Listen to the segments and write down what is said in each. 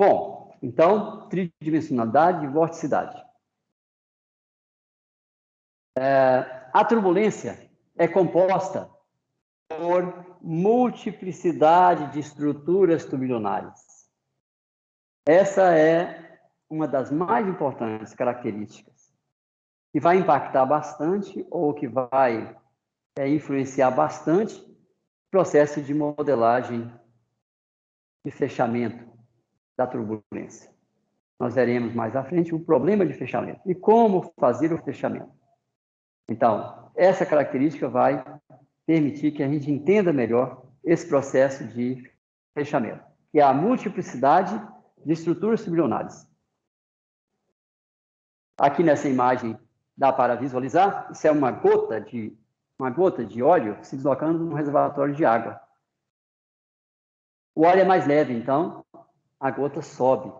Bom, então, tridimensionalidade e vorticidade. A turbulência é composta por multiplicidade de estruturas turbilionárias. Essa é uma das mais importantes características, que vai impactar bastante ou que vai influenciar bastante o processo de modelagem de fechamento da turbulência. Nós veremos mais à frente o problema de fechamento e como fazer o fechamento. Então, essa característica vai permitir que a gente entenda melhor esse processo de fechamento, que é a multiplicidade de estruturas turbilionárias. Aqui nessa imagem dá para visualizar, isso é uma gota de óleo se deslocando num reservatório de água. O óleo é mais leve, então a gota sobe,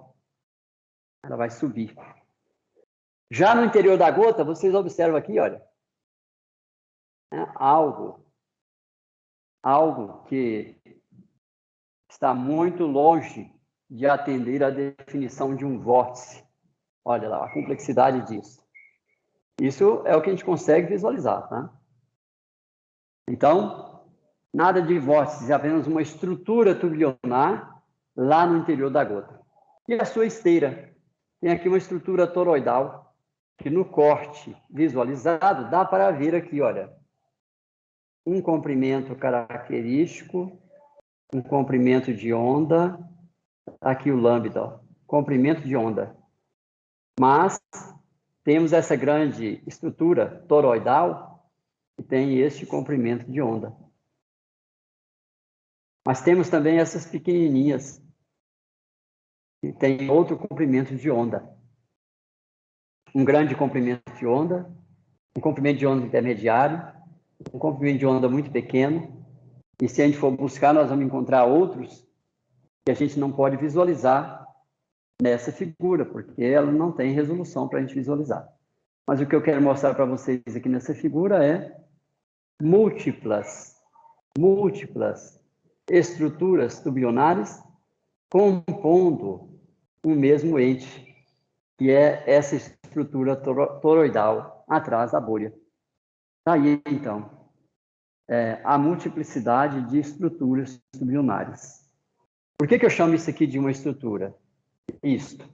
ela vai subir. Já no interior da gota, vocês observam aqui, olha, algo que está muito longe de atender à definição de um vórtice. Olha lá, a complexidade disso. Isso é o que a gente consegue visualizar, tá? Então, nada de vórtice, é apenas uma estrutura turbilionar lá no interior da gota. E a sua esteira? Tem aqui uma estrutura toroidal, que no corte visualizado dá para ver aqui, olha, um comprimento característico, um comprimento de onda, aqui o lambda, ó, comprimento de onda. Mas temos essa grande estrutura toroidal que tem este comprimento de onda. Mas temos também essas pequenininhas que tem outro comprimento de onda. Um grande comprimento de onda, um comprimento de onda intermediário, um comprimento de onda muito pequeno. E se a gente for buscar, nós vamos encontrar outros que a gente não pode visualizar nessa figura, porque ela não tem resolução para a gente visualizar. Mas o que eu quero mostrar para vocês aqui nessa figura é múltiplas estruturas turbilionares compondo um mesmo ente, que é essa estrutura toroidal atrás da bolha. Daí, então, a multiplicidade de estruturas turbilionares. Por que eu chamo isso aqui de uma estrutura? Isto.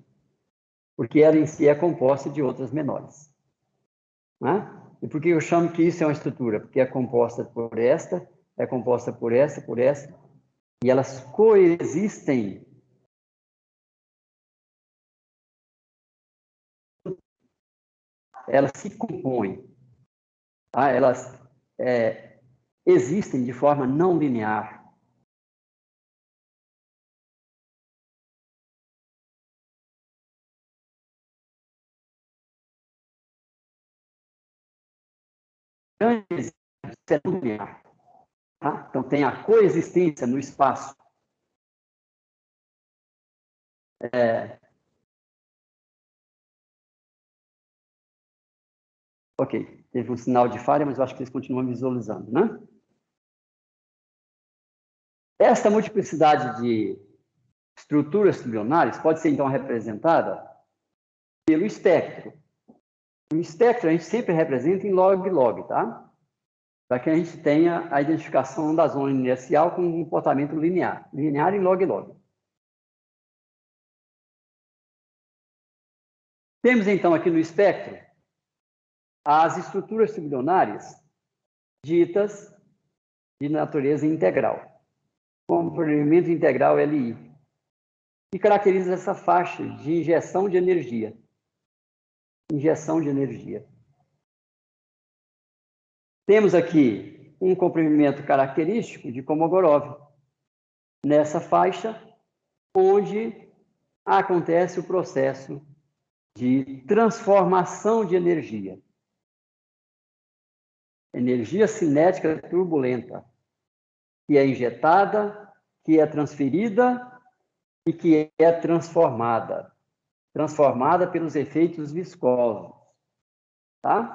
Porque ela em si é composta de outras menores. Né? E por que eu chamo que isso é uma estrutura? Porque é composta por esta, é composta por essa, e elas coexistem. Elas se compõem. Tá? Elas existem de forma não linear. É não linear. Tá? Então, tem a coexistência no espaço. Ok, teve um sinal de falha, mas eu acho que eles continuam visualizando, né? Esta multiplicidade de estruturas turbilionares pode ser, então, representada pelo espectro. O espectro a gente sempre representa em log-log, tá? Para que a gente tenha a identificação da zona inercial com um comportamento linear. Linear em log-log. Temos, então, aqui no espectro as estruturas turbilionárias ditas de natureza integral. Comprimento integral LI, que caracteriza essa faixa de injeção de energia. Injeção de energia. Temos aqui um comprimento característico de Kolmogorov, nessa faixa, onde acontece o processo de transformação de energia. Energia cinética turbulenta, que é injetada, que é transferida e que é transformada. Transformada pelos efeitos viscosos. Tá?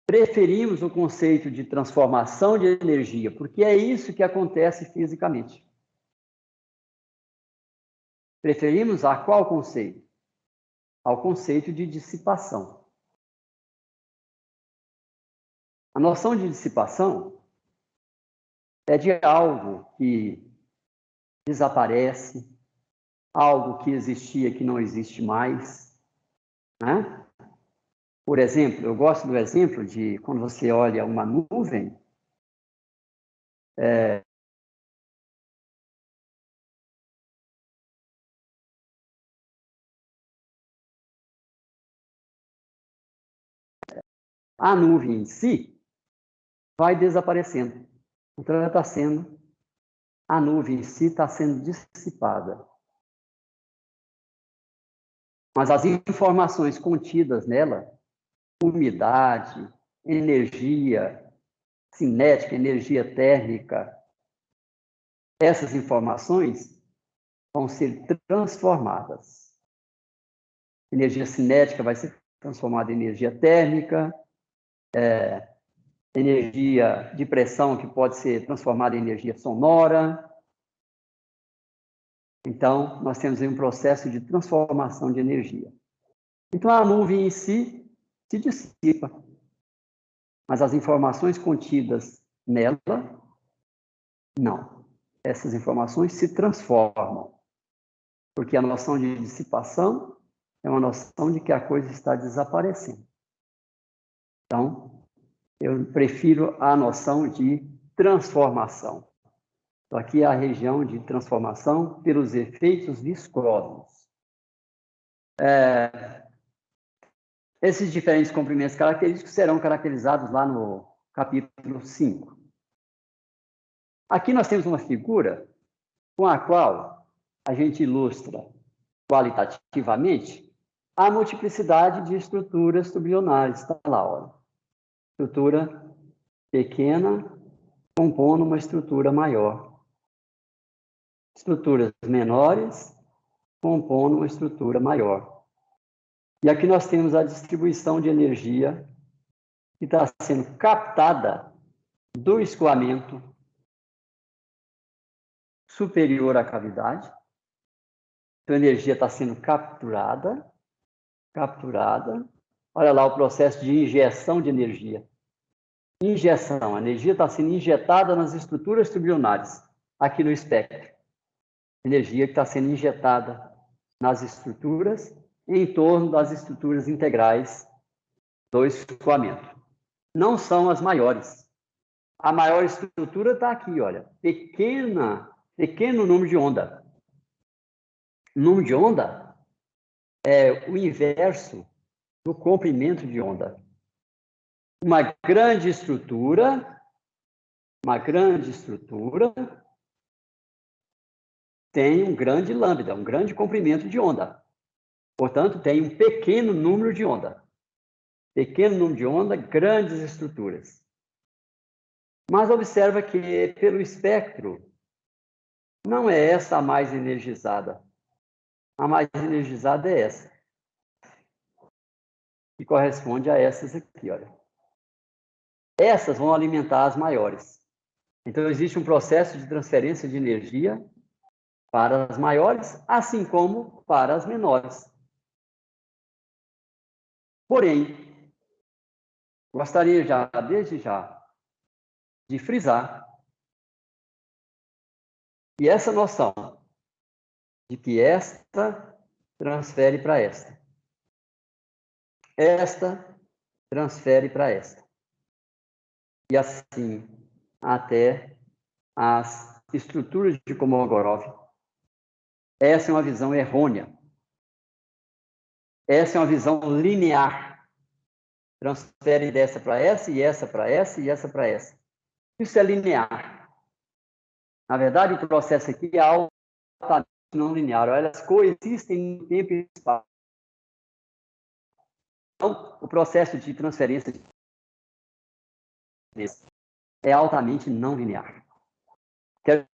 Preferimos o conceito de transformação de energia, porque é isso que acontece fisicamente. Preferimos a qual conceito? Ao conceito de dissipação. A noção de dissipação é de algo que desaparece, algo que existia que não existe mais, né? Por exemplo, eu gosto do exemplo de quando você olha uma nuvem, a nuvem em si vai desaparecendo. Então, ela está sendo, a nuvem em si está sendo dissipada. Mas as informações contidas nela, umidade, energia cinética, energia térmica, essas informações vão ser transformadas. Energia cinética vai ser transformada em energia térmica, energia de pressão que pode ser transformada em energia sonora. Então, nós temos aí um processo de transformação de energia. Então, a nuvem em si se dissipa, mas as informações contidas nela, não. Essas informações se transformam, porque a noção de dissipação é uma noção de que a coisa está desaparecendo. Então, eu prefiro a noção de transformação. Então, aqui é a região de transformação pelos efeitos viscosos. Esses diferentes comprimentos característicos serão caracterizados lá no capítulo 5. Aqui nós temos uma figura com a qual a gente ilustra qualitativamente a multiplicidade de estruturas turbionares. Está lá, olha. Estrutura pequena compondo uma estrutura maior. Estruturas menores compondo uma estrutura maior. E aqui nós temos a distribuição de energia que está sendo captada do escoamento superior à cavidade. Então, a energia está sendo capturada. Olha lá o processo de injeção de energia. Injeção, a energia está sendo injetada nas estruturas turbionares, aqui no espectro. Energia que está sendo injetada nas estruturas, em torno das estruturas integrais do escoamento. Não são as maiores. A maior estrutura está aqui, olha, pequeno número de onda. O número de onda é o inverso do comprimento de onda. Uma grande estrutura tem um grande lambda, um grande comprimento de onda. Portanto, tem um pequeno número de onda. Pequeno número de onda, grandes estruturas. Mas observa que, pelo espectro, não é essa a mais energizada. A mais energizada é essa, que corresponde a essas aqui, olha. Essas vão alimentar as maiores. Então, existe um processo de transferência de energia para as maiores, assim como para as menores. Porém, gostaria já, desde já, de frisar que essa noção de que esta transfere para esta transfere para esta, e assim até as estruturas de Kolmogorov. Essa é uma visão errônea. Essa é uma visão linear. Transfere dessa para essa, e essa para essa, e essa para essa. Isso é linear. Na verdade, o processo aqui é altamente não linear. Elas coexistem em tempo e espaço. Então, o processo de transferência é altamente não linear. Quer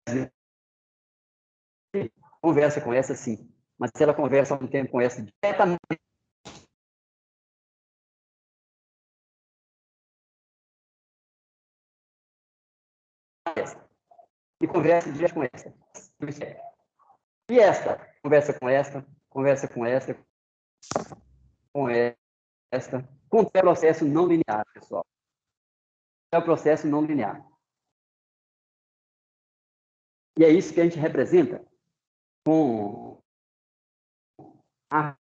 dizer, conversa com essa, sim. Mas se ela conversa ao mesmo tempo com essa diretamente, e conversa direto com esta. E esta, conversa com esta, conversa com esta, com esta, com o processo não linear, pessoal. É o processo não linear. E é isso que a gente representa com a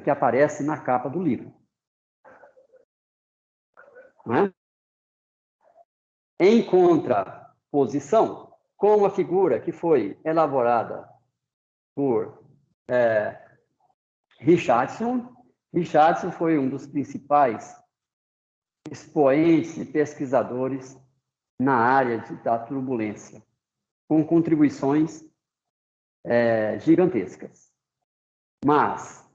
que aparece na capa do livro. Não é? Em contraposição com a figura que foi elaborada por Richardson. Richardson foi um dos principais expoentes e pesquisadores na área da turbulência, com contribuições gigantescas. Mas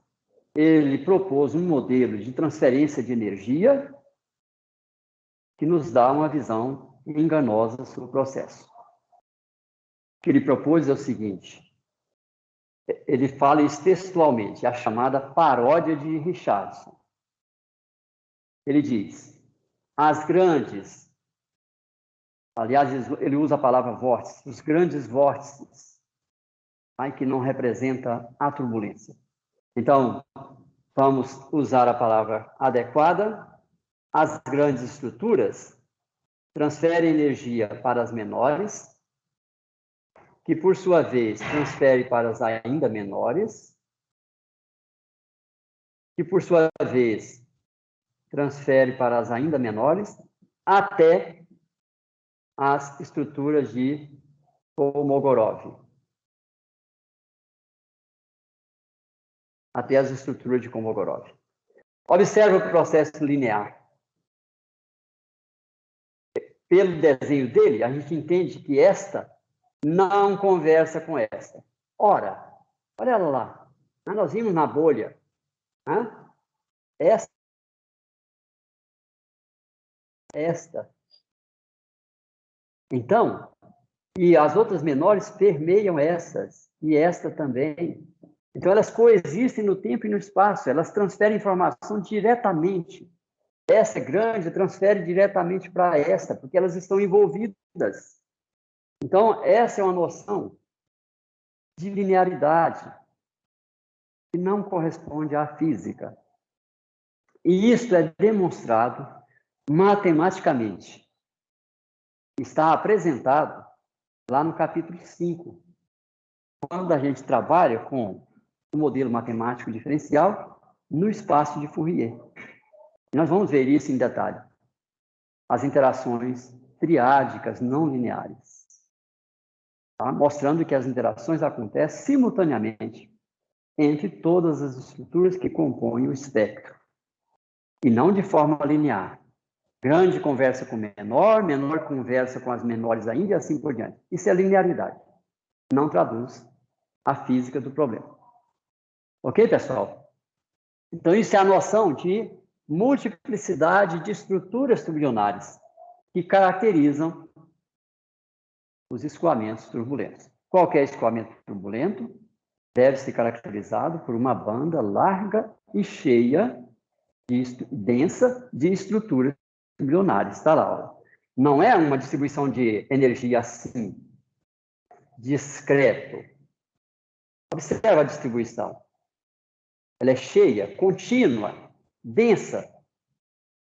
ele propôs um modelo de transferência de energia que nos dá uma visão enganosa sobre o processo. O que ele propôs é o seguinte: ele fala isso textualmente, a chamada paródia de Richardson. Ele diz, as grandes, aliás, ele usa a palavra vórtice, os grandes vórtices, que não representa a turbulência. Então, vamos usar a palavra adequada. As grandes estruturas transferem energia para as menores, que, por sua vez, transfere para as ainda menores, que, por sua vez, transfere para as ainda menores, até as estruturas de Kolmogorov. Até as estruturas de Kolmogorov. Observe o processo linear. Pelo desenho dele, a gente entende que esta não conversa com esta. Ora, olha ela lá. Nós vimos na bolha. Esta. Então, e as outras menores permeiam essas, e esta também. Então, elas coexistem no tempo e no espaço, elas transferem informação diretamente. Essa grande transfere diretamente para esta, porque elas estão envolvidas. Então, essa é uma noção de linearidade que não corresponde à física. E isso é demonstrado matematicamente. Está apresentado lá no capítulo 5, quando a gente trabalha com o modelo matemático diferencial no espaço de Fourier. Nós vamos ver isso em detalhe. As interações triádicas não lineares. Tá? Mostrando que as interações acontecem simultaneamente entre todas as estruturas que compõem o espectro. E não de forma linear. Grande conversa com menor, menor conversa com as menores ainda e assim por diante. Isso é linearidade. Não traduz a física do problema. Ok, pessoal? Então, isso é a noção de multiplicidade de estruturas turbilionares que caracterizam os escoamentos turbulentos. Qualquer escoamento turbulento deve ser caracterizado por uma banda larga e cheia, densa, de estruturas turbilionares. Está lá, ó. Não é uma distribuição de energia assim, discreto. Observa a distribuição. Ela é cheia, contínua, densa.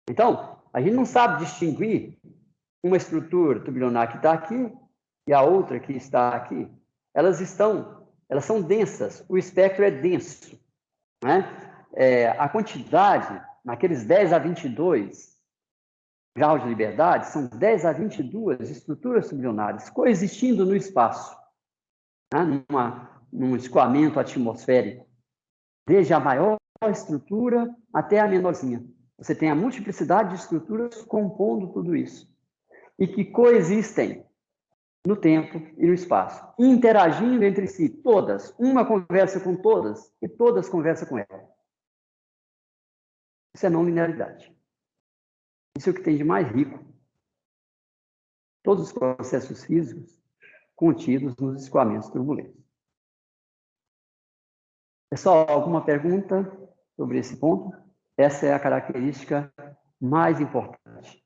Então, a gente não sabe distinguir uma estrutura turbilionar que está aqui e a outra que está aqui. Elas são densas, o espectro é denso. Né? A quantidade, naqueles 10 a 22 graus de liberdade, são 10 a 22 estruturas turbilionares coexistindo no espaço, né? Num escoamento atmosférico, desde a maior estrutura até a menorzinha. Você tem a multiplicidade de estruturas compondo tudo isso, e que coexistem no tempo e no espaço, interagindo entre si, todas. Uma conversa com todas, e todas conversam com ela. Isso é não linearidade. Isso é o que tem de mais rico. Todos os processos físicos contidos nos escoamentos turbulentos. Pessoal, alguma pergunta sobre esse ponto? Essa é a característica mais importante.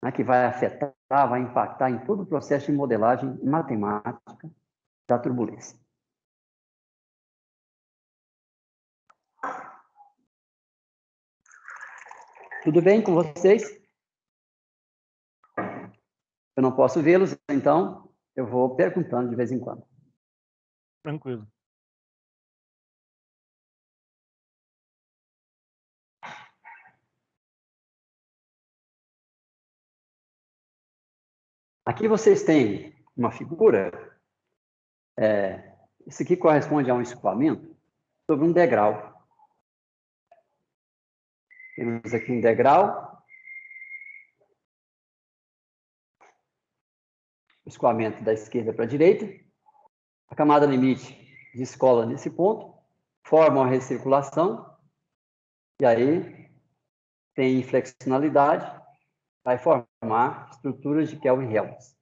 né, que vai afetar, vai impactar em todo o processo de modelagem matemática da turbulência. Tudo bem com vocês? Eu não posso vê-los, então eu vou perguntando de vez em quando. Tranquilo. Aqui vocês têm uma figura, isso aqui corresponde a um escoamento sobre um degrau. Temos aqui um degrau, escoamento da esquerda para a direita, a camada limite descola nesse ponto, forma uma recirculação, e aí tem inflexionalidade, vai formar estruturas de Kelvin-Helmholtz.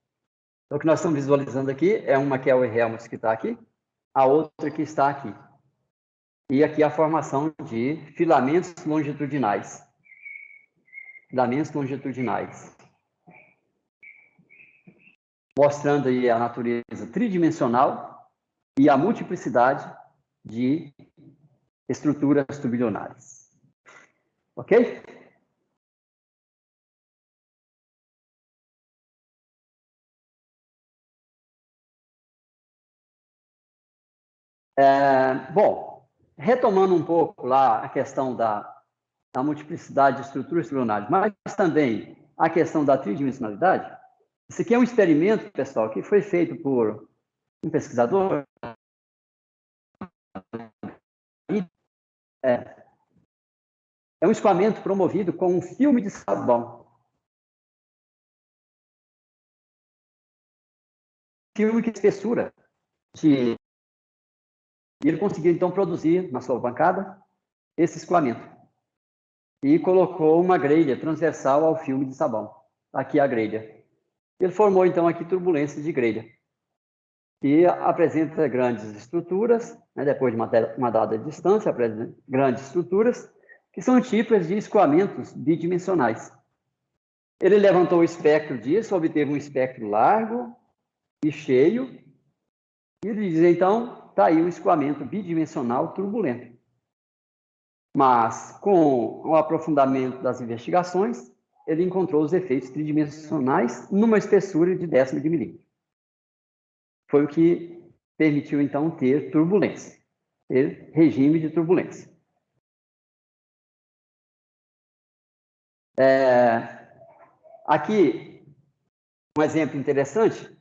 Então, o que nós estamos visualizando aqui é uma Kelvin-Helmholtz que está aqui, a outra que está aqui. E aqui a formação de filamentos longitudinais. Filamentos longitudinais. Mostrando aí a natureza tridimensional e a multiplicidade de estruturas turbilionárias. Ok? Bom, retomando um pouco lá a questão da multiplicidade de estruturas turbilionárias, mas também a questão da tridimensionalidade, isso aqui é um experimento, pessoal, que foi feito por um pesquisador. É um escoamento promovido com um filme de sabão. Filme que espessura. E ele conseguiu, então, produzir na sua bancada esse escoamento. E colocou uma grelha transversal ao filme de sabão. Aqui a grelha. Ele formou, então, aqui turbulências de grelha. E apresenta grandes estruturas, né, depois de uma dada distância, apresenta grandes estruturas, que são típicas de escoamentos bidimensionais. Ele levantou o espectro disso, obteve um espectro largo e cheio, e ele diz, então, está aí um escoamento bidimensional turbulento. Mas, com o aprofundamento das investigações, ele encontrou os efeitos tridimensionais numa espessura de 1/10 de milímetro. Foi o que permitiu, então, ter turbulência, ter regime de turbulência. Aqui, um exemplo interessante,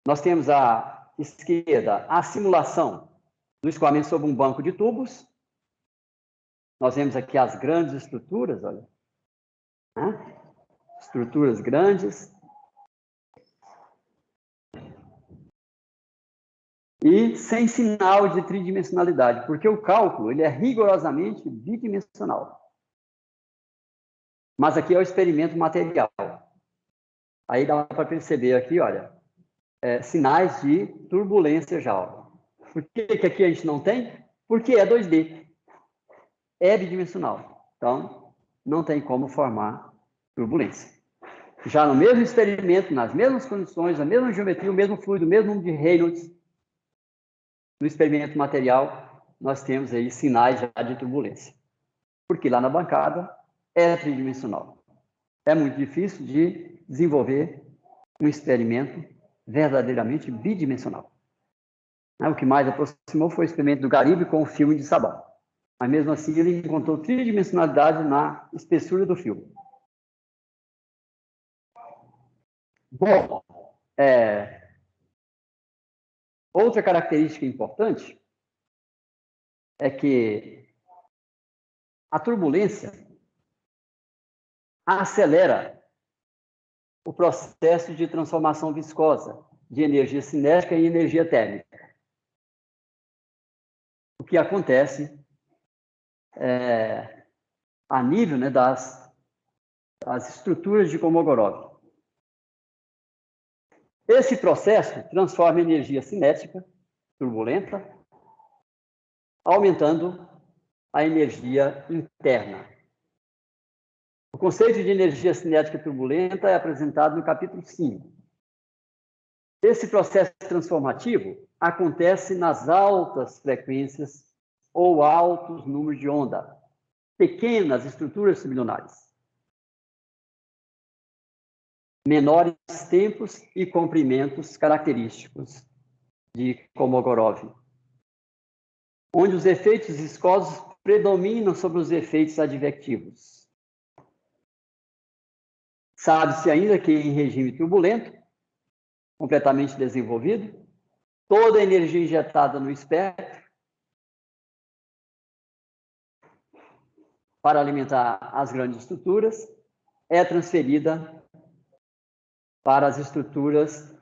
nós temos à esquerda a simulação do escoamento sobre um banco de tubos. Nós vemos aqui as grandes estruturas, olha. Né? Estruturas grandes. E sem sinal de tridimensionalidade, porque o cálculo ele é rigorosamente bidimensional. Mas aqui é o experimento material. Aí dá para perceber aqui, olha, sinais de turbulência já. Ó. Por que aqui a gente não tem? Porque é 2D. É bidimensional. Então, não tem como formar turbulência. Já no mesmo experimento, nas mesmas condições, na mesma geometria, o mesmo fluido, o mesmo número de Reynolds, no experimento material, nós temos aí sinais já de turbulência. Porque lá na bancada é tridimensional. É muito difícil de desenvolver um experimento verdadeiramente bidimensional. O que mais aproximou foi o experimento do Garibe com o filme de sabão. Mas mesmo assim ele encontrou tridimensionalidade na espessura do filme. Bom, outra característica importante é que a turbulência acelera o processo de transformação viscosa de energia cinética em energia térmica. O que acontece a nível, né, das estruturas de Kolmogorov. Esse processo transforma a energia cinética turbulenta, aumentando a energia interna. O conceito de energia cinética turbulenta é apresentado no capítulo 5. Esse processo transformativo acontece nas altas frequências ou altos números de onda, pequenas estruturas sublunares, menores tempos e comprimentos característicos de Kolmogorov, onde os efeitos viscosos predominam sobre os efeitos advectivos. Sabe-se ainda que em regime turbulento, completamente desenvolvido, toda a energia injetada no espectro para alimentar as grandes estruturas é transferida para as estruturas,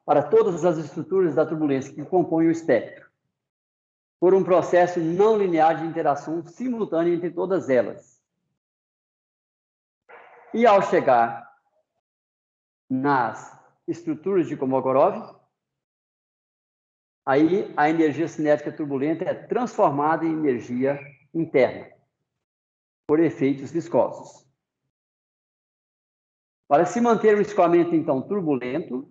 para todas as estruturas da turbulência que compõem o espectro, por um processo não linear de interação simultânea entre todas elas. E ao chegar nas estruturas de Kolmogorov, aí a energia cinética turbulenta é transformada em energia interna, por efeitos viscosos. Para se manter o escoamento, então, turbulento,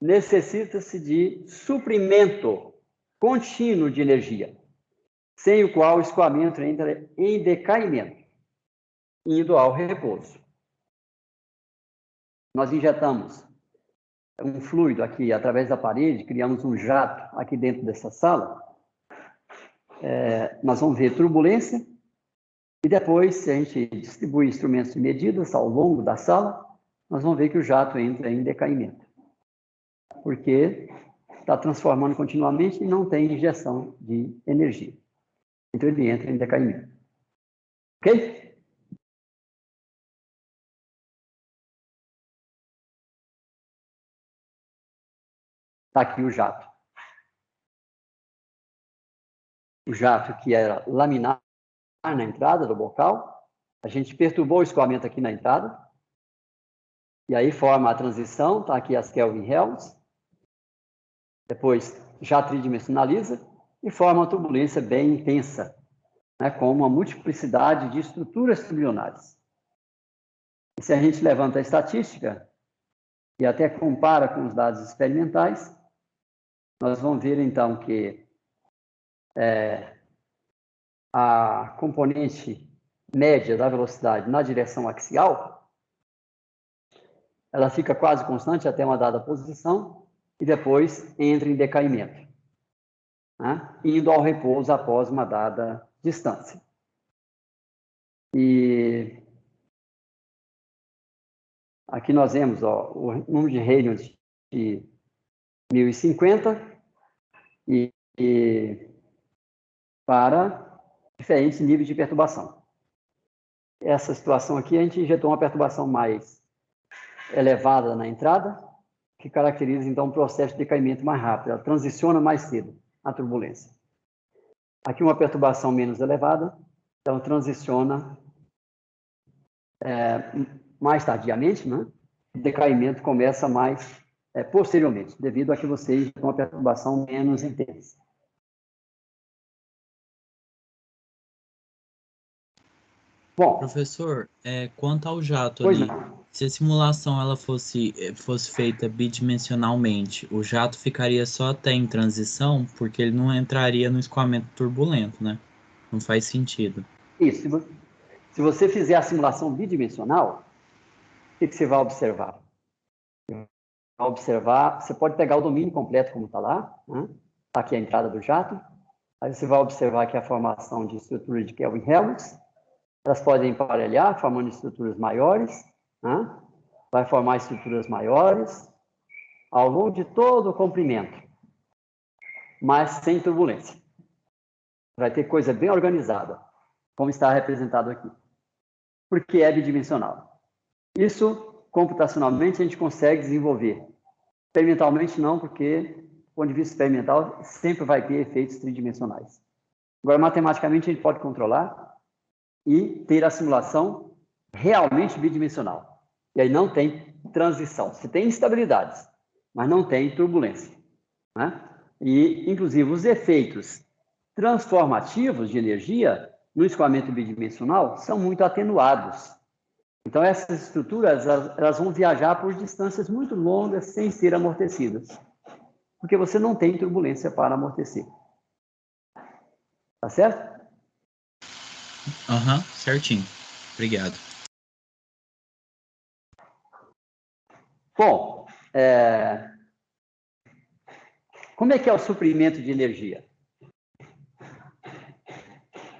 necessita-se de suprimento contínuo de energia, sem o qual o escoamento entra em decaimento, indo ao repouso. Nós injetamos um fluido aqui através da parede, criamos um jato aqui dentro dessa sala. Nós vamos ver turbulência e depois, se a gente distribui instrumentos de medidas ao longo da sala, nós vamos ver que o jato entra em decaimento, porque está transformando continuamente e não tem injeção de energia. Então ele entra em decaimento. Ok? Está aqui o jato. O jato que era laminar na entrada do bocal. A gente perturbou o escoamento aqui na entrada. E aí forma a transição. Está aqui as Kelvin-Helms. Depois já tridimensionaliza e forma uma turbulência bem intensa, né, com uma multiplicidade de estruturas turbulionares. E se a gente levanta a estatística e até compara com os dados experimentais, nós vamos ver, então, que a componente média da velocidade na direção axial, ela fica quase constante até uma dada posição e depois entra em decaimento, né, indo ao repouso após uma dada distância. E aqui nós vemos o número de Reynolds de 1050 e para diferentes níveis de perturbação. Essa situação aqui, a gente injetou uma perturbação mais elevada na entrada, que caracteriza, então, um processo de decaimento mais rápido. Ela transiciona mais cedo a turbulência. Aqui, uma perturbação menos elevada, então, transiciona mais tardiamente, né? O decaimento começa mais posteriormente, devido a que você injetou uma perturbação menos intensa. Bom, professor, quanto ao jato pois ali, não. se a simulação ela fosse feita bidimensionalmente, o jato ficaria só até em transição, porque ele não entraria no escoamento turbulento, né? Não faz sentido. Isso. Se você fizer a simulação bidimensional, o que você vai observar? Vai observar, você pode pegar o domínio completo como está lá, né? Tá aqui a entrada do jato, aí você vai observar que a formação de estruturas de Kelvin-Helmholtz, elas podem emparelhar, formando estruturas maiores, né? Vai formar estruturas maiores ao longo de todo o comprimento, mas sem turbulência. Vai ter coisa bem organizada, como está representado aqui, porque é bidimensional. Isso, computacionalmente, a gente consegue desenvolver. Experimentalmente, não, porque, do ponto de vista experimental, sempre vai ter efeitos tridimensionais. Agora, matematicamente, a gente pode controlar e ter a simulação realmente bidimensional. E aí não tem transição. Você tem instabilidades, mas não tem turbulência, né? E, inclusive, os efeitos transformativos de energia no escoamento bidimensional são muito atenuados. Então, essas estruturas, elas vão viajar por distâncias muito longas sem ser amortecidas, porque você não tem turbulência para amortecer. Tá certo? Aham, certinho. Obrigado. Bom, como é que é o suprimento de energia?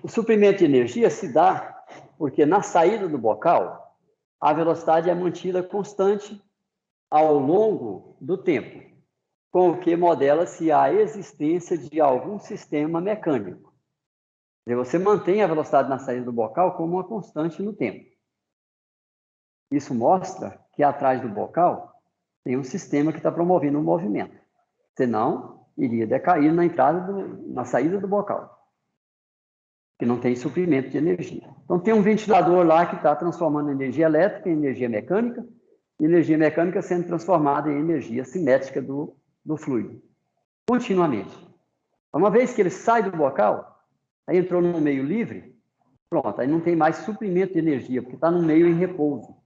O suprimento de energia se dá porque na saída do bocal, a velocidade é mantida constante ao longo do tempo, com o que modela-se a existência de algum sistema mecânico. Você mantém a velocidade na saída do bocal como uma constante no tempo. Isso mostra que atrás do bocal tem um sistema que está promovendo o movimento. Senão, iria decair na saída do bocal, que não tem suprimento de energia. Então, tem um ventilador lá que está transformando energia elétrica em energia mecânica sendo transformada em energia cinética do fluido, continuamente. Uma vez que ele sai do bocal, aí entrou num meio livre, pronto, aí não tem mais suprimento de energia, porque está num meio em repouso.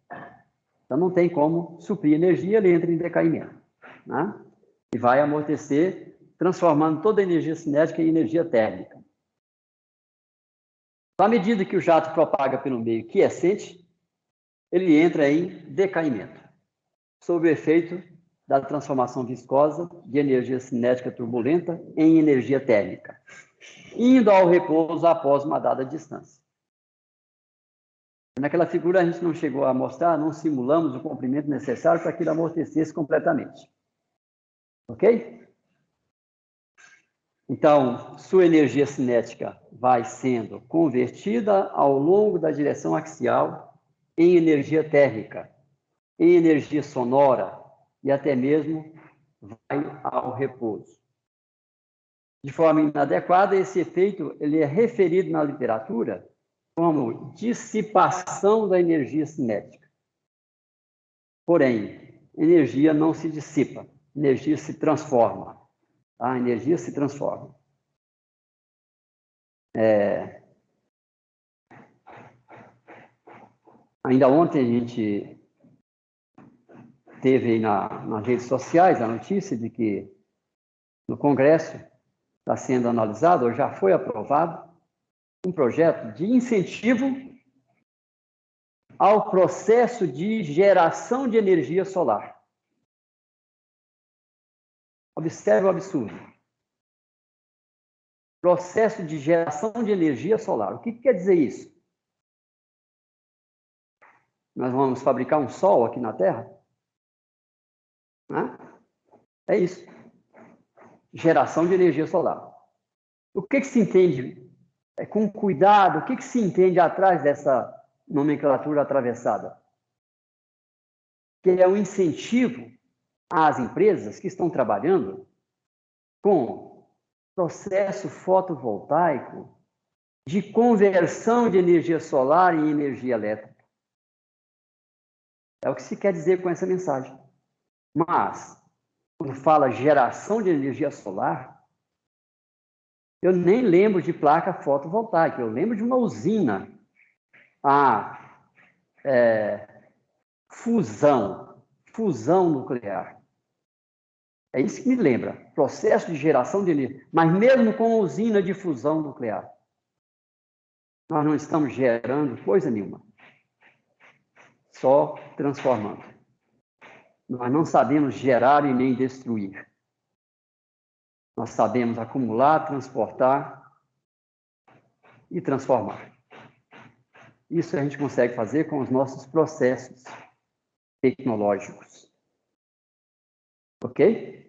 Então, não tem como suprir energia, ele entra em decaimento, né? E vai amortecer, transformando toda a energia cinética em energia térmica. À medida que o jato propaga pelo meio quiescente, ele entra em decaimento, sob o efeito da transformação viscosa de energia cinética turbulenta em energia térmica, indo ao repouso após uma dada distância. Naquela figura a gente não chegou a mostrar, não simulamos o comprimento necessário para que ele amortecesse completamente. Ok? Então, sua energia cinética vai sendo convertida ao longo da direção axial em energia térmica, em energia sonora e até mesmo vai ao repouso. De forma inadequada, esse efeito ele é referido na literatura como dissipação da energia cinética. Porém, energia não se dissipa, energia se transforma. A energia se transforma. Ainda ontem a gente teve aí nas redes sociais a notícia de que no Congresso está sendo analisado, ou já foi aprovado, um projeto de incentivo ao processo de geração de energia solar. Observe o absurdo. Processo de geração de energia solar. O que quer dizer isso? Nós vamos fabricar um sol aqui na Terra? Né? É isso. Geração de energia solar. O que se entende, com cuidado, o que se entende atrás dessa nomenclatura atravessada? Que é um incentivo às empresas que estão trabalhando com processo fotovoltaico de conversão de energia solar em energia elétrica. É o que se quer dizer com essa mensagem. Mas, quando fala geração de energia solar, eu nem lembro de placa fotovoltaica, eu lembro de uma usina. Fusão nuclear. É isso que me lembra, processo de geração de energia. Mas mesmo com usina de fusão nuclear, nós não estamos gerando coisa nenhuma. Só transformando. Nós não sabemos gerar e nem destruir. Nós sabemos acumular, transportar e transformar. Isso a gente consegue fazer com os nossos processos tecnológicos. Ok?